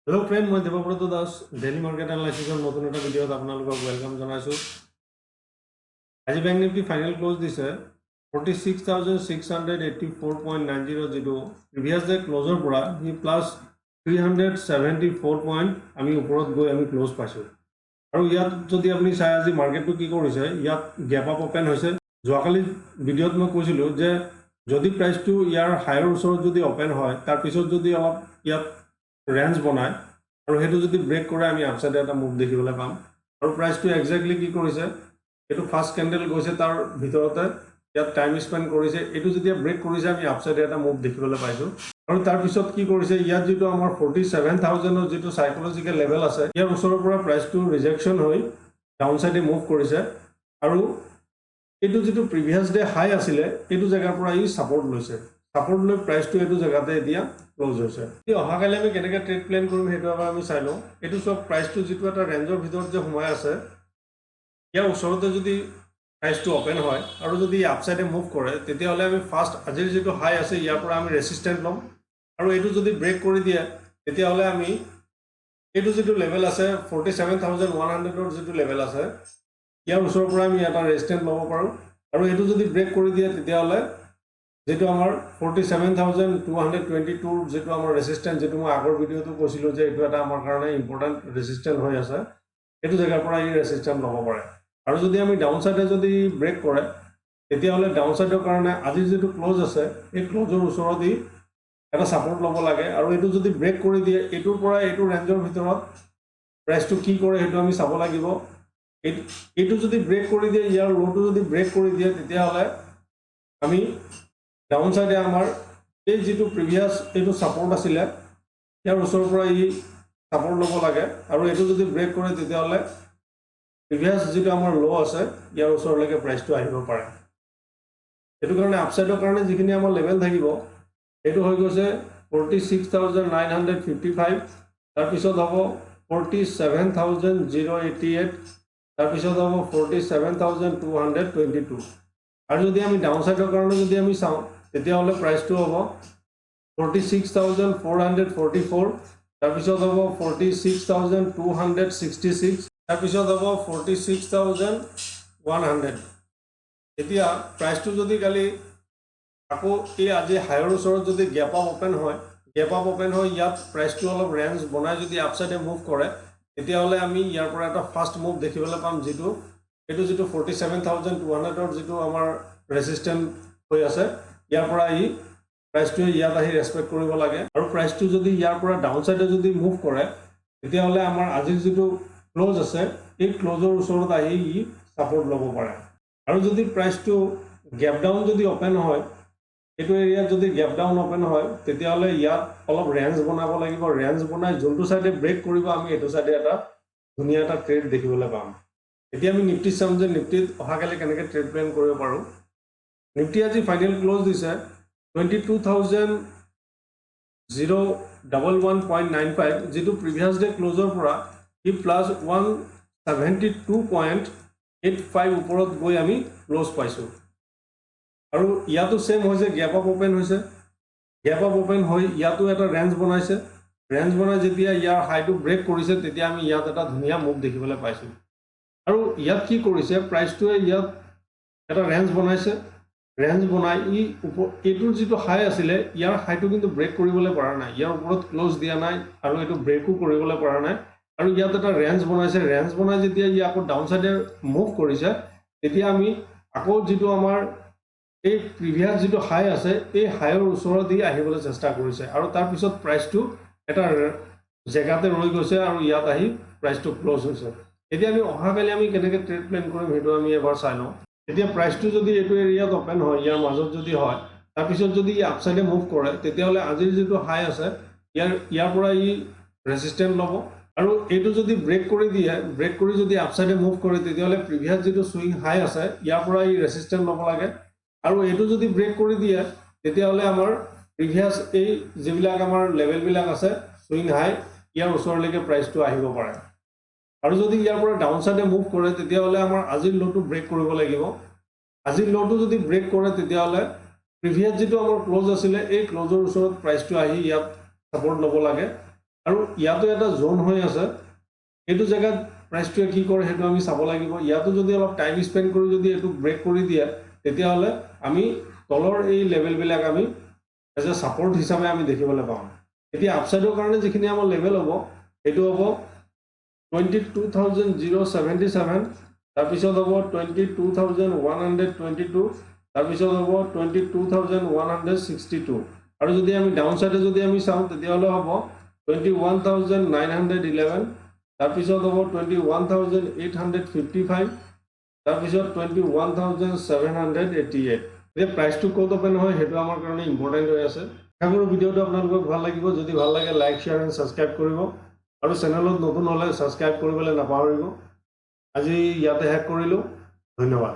Hello friend मैं देवव्रत दास daily market एनालाइसिसर नतुन এটা ভিডিওত আপোনালোকক ওয়েলকাম জনাইছো। আজি ব্যাংক নিফটি ফাইনাল ক্লোজ দিছে 46684.90 যেটো প্ৰিভিয়াস ডে ক্লোজৰ পৰা হি প্লাস 374 পইণ্ট আমি ওপৰত গৈ আমি ক্লোজ পাইছো। আৰু ইয়াত যদি আপুনি চাই আজি মাৰ্কেটটো কি কৰিছে, ইয়াত গ্যাপ আপ ওপেন হৈছে। যোৱাকালি ভিডিওত মই কৈছিলো যে যদি প্ৰাইসটো ইয়াৰ হায়াৰ ওচৰত যদি ওপেন হয় তাৰ পিছত যদি অলপ ইয়াত ৰেঞ্জ বনায় আৰু হেতু যদি ব্ৰেক কৰে আমি আপসাইড এটা মুভ দেখিবলৈ পাম। আৰু প্ৰাইসটো এক্স্যাক্টলি কি কৰিছে, এটো ফাৰ্স্ট ক্যান্ডেল গৈছে তাৰ ভিতৰতে ইয়াত টাইম স্পেন্ড কৰিছে, এটো যেতিয়া ব্ৰেক কৰিছে আমি আপসাইড এটা মুভ দেখিবলৈ পাইছো। আৰু তাৰ পিছত কি কৰিছে, ইয়াত যেটো আমাৰ 47000 ৰ যেটো সাইকোলজিক্যাল লেভেল আছে ইয়াৰ ওচৰৰ পৰা প্ৰাইসটো ৰিজেকশন হৈ ডাউন সাইডে মুভ কৰিছে। আৰু এটো যেটো প্ৰিভিয়াস ডে হাই আছিল এটো জায়গাৰ পৰা ই সাপোৰ্ট লৈছে, সাপোৰ্ট লৈ প্ৰাইসটো এটো জায়গাতে এতিয়া ক্লোজ হৈছে। এই অহাকালি আমি কেনেকৈ ট্ৰেড প্ল্যান কৰিম হেতু এবাৰ আমি চাই লওঁ। এটো সব প্ৰাইসটো যেটো এটা ৰেঞ্জৰ ভিতৰত যে সোমাই আছে ইয়াৰ ওচৰতে যদি প্ৰাইসটো ওপেন হয় আৰু যদি আপসাইডে মুভ কৰে তেতিয়া হলে আমি ফাৰ্স্ট আজিৰ যেটো হাই আছে ইয়াৰ পৰা আমি ৰেজিস্ট্যান্ট লম। আৰু এটো যদি ব্ৰেক কৰি দিয়ে তেতিয়া হলে আমি এটো যেটো লেভেল আছে 47100 ৰ যেটো লেভেল আছে ইয়াৰ ওচৰৰ পৰা আমি এটা ৰেজিস্ট্যান্ট লব পাৰো। আৰু এটো যদি ব্ৰেক কৰি দিয়ে তেতিয়া হলে যেটো আমাৰ 47222 যেটো আমাৰ ৰেজিস্ট্যান্ট, যেটো মই আগৰ ভিডিওটো কৈছিলো যে এটো এটা আমাৰ কাৰণে ইম্পৰ্টেন্ট ৰেজিস্ট্যান্ট হৈ আছে, এটো জায়গাৰ পৰা এই ৰেজিস্ট্যান্ট লব পাৰে। আৰু যদি আমি ডাউন সাইডে যদি ব্ৰেক কৰে তেতিয়া হলে ডাউন সাইডৰ কাৰণে আজি যেটো ক্লোজ আছে এই ক্লোজৰ ওচৰত ই এটা সাপোৰ্ট লব লাগে। আৰু এটো যদি ব্ৰেক কৰি দিয়ে এটোৰ পৰা এটো ৰেঞ্জৰ ভিতৰত প্ৰাইসটো কি কৰে হেতু আমি চাব লাগিব। এটো যদি ব্ৰেক কৰি দিয়ে ইয়াৰ লোটো যদি ব্ৰেক কৰি দিয়ে তেতিয়া হলে আমি ডাউন সাইডে আমাৰ এই যেটো প্ৰিভিয়াস এটো সাপোৰ্ট আছিল ইয়াৰ ওচৰৰ পৰা ই সাপোৰ্ট লব লাগে। আৰু এটো যদি ব্ৰেক কৰে তেতিয়া হলে প্ৰিভিয়াস যেটো আমাৰ লো আছে ইয়াৰ ওচৰলৈকে প্ৰাইসটো আহিব পাৰে। এটো কাৰণে আপসাইডৰ কাৰণে যিখিনি আমাৰ লেভেল থাকিব এটো হৈ গৈছে 46955, তাৰ পিছত হ'ব 47088, তাৰ পিছত হ'ব 47222। আৰু যদি আমি ডাউন সাইডৰ কাৰণে যদি আমি চাওঁ তেতিয়া হলে প্ৰাইসটো হ'ব 46444, তাৰ পিছত হ'ব 46266, তাৰ পিছত হ'ব 46100। এতিয়া প্ৰাইসটো যদি কালি আকৌ এই আজি হায়াৰ ওচৰত যদি গ্যাপ আপ ওপেন হয় ইয়াত প্ৰাইসটো অলপ ৰেঞ্জ বনাই যদি আপসাইডে মুভ কৰে তেতিয়া হলে আমি ইয়াৰ পৰা এটা ফাৰ্স্ট মুভ দেখিবলৈ পাম, যেটো এটো যেটো 47200 ৰ যেটো আমাৰ ৰেজিস্ট্যান্ট হৈ আছে ইয়াৰ পৰা ই প্ৰাইসটো ইয়াত আহি ৰেসপেক্ট কৰিব লাগে। আৰু প্ৰাইসটো যদি ইয়াৰ পৰা ডাউন সাইডে যদি মুভ কৰে তেতিয়া হলে আমাৰ আজিৰ যেটো ক্লোজ আছে এই ক্লোজৰ ওচৰত আহি ই সাপোৰ্ট লব পাৰে। আৰু যদি প্ৰাইসটো গ্যাপ ডাউন যদি ওপেন হয় এটো এৰিয়াত যদি গ্যাপ ডাউন ওপেন হয় তেতিয়া হলে ইয়াত অলপ ৰেঞ্জ বনাব লাগিব। ৰেঞ্জ বনাই যোনটো সাইডে ব্ৰেক কৰিব আমি এটো সাইডে এটা ধুনিয়া এটা ট্ৰেড দেখিবলৈ পাম। এতিয়া আমি নিফটি চাম যে নিফটিত অহাকালি কেনেকৈ ট্ৰেড প্ল্যান কৰিব পাৰো। নিফটি আজি ফাইনাল ক্লোজ দিছে 22011.95, যেটো প্ৰিভিয়াস ডে ক্লোজৰ পৰা ই প্লাস 172.85 ওপৰত গৈ আমি ক্লোজ পাইছো। আৰু ইয়াতো সেম হৈছে, গ্যাপ আপ ওপেন হৈছে, গ্যাপ আপ ওপেন হৈ ইয়াতো এটা ৰেঞ্জ বনাইছে, ৰেঞ্জ বনাই যেতিয়া ইয়াৰ হাইটো ব্ৰেক কৰিছে তেতিয়া আমি ইয়াত এটা ধুনিয়া মুভ দেখিবলৈ পাইছো। আৰু ইয়াত কি কৰিছে, প্ৰাইসটোৱে ইয়াত এটা ৰেঞ্জ বনাইছে, ৰেঞ্জ বনাই ই এটোৰ যেটো হাই আছিল ইয়াৰ হাইটো কিন্তু ব্ৰেক কৰিবলৈ পৰা নাই, ইয়াৰ ওপৰত ক্লোজ দিয়া নাই আৰু এটো ব্ৰেকও কৰিবলৈ পৰা নাই। আৰু ইয়াত এটা ৰেঞ্জ বনাইছে, ৰেঞ্জ বনাই যেতিয়া ই আকৌ ডাউন সাইডে মুভ কৰিছে তেতিয়া আমি আকৌ যেটো আমাৰ এই প্ৰিভিয়াস যেটো হাই আছে এই হাইৰ ওচৰত দি আহিবলৈ চেষ্টা কৰিছে আৰু তাৰ পিছত প্ৰাইসটো এটা জায়গাতে ৰৈ গৈছে আৰু ইয়াত আহি প্ৰাইসটো ক্লোজ হৈছে। এতিয়া আমি অহাকালি আমি কেনেকৈ ট্ৰেড প্ল্যান কৰিম হেতু আমি এবাৰ চাই লওঁ। এতিয়া প্ৰাইসটো যদি এটো এৰিয়াত ওপেন হয় ইয়াৰ মাজত যদি হয় তাৰ পিছত যদি ই আপসাইডে মুভ কৰে তেতিয়া হলে আজিৰ যেটো হাই আছে ইয়াৰ পৰা ই ৰেজিস্ট্যান্ট লব। আৰু এটো যদি ব্ৰেক কৰি দিয়ে, ব্ৰেক কৰি যদি আপসাইডে মুভ কৰে তেতিয়া হলে প্ৰিভিয়াস যেটো সুইং হাই আছে ইয়াৰ পৰা ই ৰেজিস্ট্যান্ট লব লাগে। আৰু এটো যদি ব্ৰেক কৰি দিয়ে তেতিয়া হলে আমাৰ প্ৰিভিয়াস এই যেবিলাক আমাৰ লেভেল বিলাক আছে সুইং হাই ইয়াৰ ওচৰলৈকে প্ৰাইসটো আহিব পাৰে। আৰু যদি ইয়াৰ পৰা ডাউন সাইডে মুভ কৰে তেতিয়া হলে আমাৰ আজিৰ লোটো ব্ৰেক কৰিব লাগিব। আজিৰ লোটো যদি ব্ৰেক কৰে তেতিয়া হলে প্ৰিভিয়াস যেটো আমাৰ ক্লোজ আছিল এই ক্লোজৰ ওচৰত প্ৰাইসটো আহি ইয়াত সাপোৰ্ট লব লাগে। আৰু ইয়াতো এটা জোন হৈ আছে এইটো জায়গাত প্ৰাইচটোৱে কি কৰে সেইটো আমি চাব লাগিব ইয়াতো যদি অলপ টাইম স্পেন্ড কৰি যদি এটো ব্ৰেক কৰি দিয়ে তেতিয়া হলে আমি তলৰ এই লেভেলবিলাক আমি এজ এ সাপোৰ্ট হিচাপে আমি দেখিবলৈ পাম এতিয়া আপসাইডৰ কাৰণে যিখিনি আমাৰ লেভেল হ'ব এটো হ'ব 22,077 তাৰ পিছত হ'ব 22,122 তাৰ পিছত হ'ব 22,162 আৰু যদি আমি ডাউন সাইডে যদি আমি চাও তেতিয়া হলে হ'ব 21,911 তাৰ পিছত হ'ব 21,855 তাৰ পিছত 21,788 এই প্ৰাইসটো কত ওপেন হয় হেতু আমাৰ কাৰণে ইম্পৰ্টেন্ট হৈ আছে আগৰ ভিডিওটো আপোনালোকক ভাল লাগিব যদি ভাল লাগে লাইক শেয়াৰ এন্ড সাবস্ক্ৰাইব কৰিব আৰু চেনেলত নতুন হলে সাবস্ক্ৰাইব কৰিবলৈ নাপাহৰিব আজি ইয়াতে হেক কৰিলো ধন্যবাদ